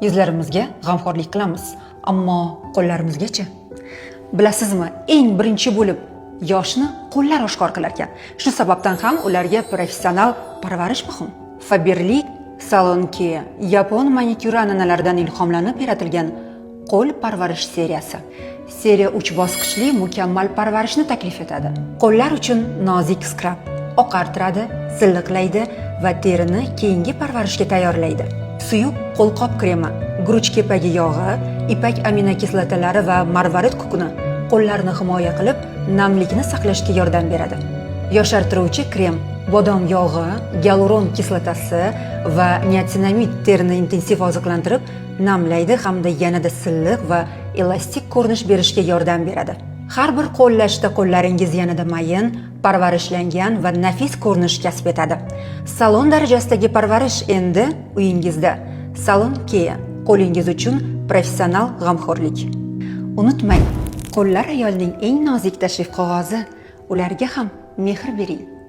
Yuzlarimizga g'amxo'rlik qilamiz, ammo qo'llarimizgacha. Bilasizmi, eng birinchi bo'lib yoshni qo'llar oshkor qilar ekan. Shu sababdan ham ularga professional parvarish muhim. Faberlic Salon Care yapon manikyur an'analaridan ilhomlanib yaratilgan qo'l parvarish seriyasi. Seriya 3 bosqichli mukammal parvarishni taklif etadi. Qo'llar uchun nozik skrab oqartiradi, silliqlaydi va terini keyingi parvarishga tayyorlaydi. Suyuq qo'lqop kremi, guruch kepagi yog'i, ipak aminokislotalari va marvarid kukuni qo'llarni himoya qilib, namlikni saqlashga yordam beradi. Yoshartiruvchi krem, bodom yog'i, gialuron kislotasi va niacinamid terini intensiv oziqlantirib, namlaydi hamda yanada silliq va elastik ko'rinish berishga yordam beradi. Har bir qo'llashda qo'llaringiz yanada mayin, parvarishlangan va nafis ko'rinish kasb etadi. Salon darajasidagi parvarish endi uyingizda. Salon Care, qo'lingiz uchun professional g'amxo'rlik. Unutmang, qo'llar ayolning eng nozik tashrif qog'ozi. Ularga ham mehr bering.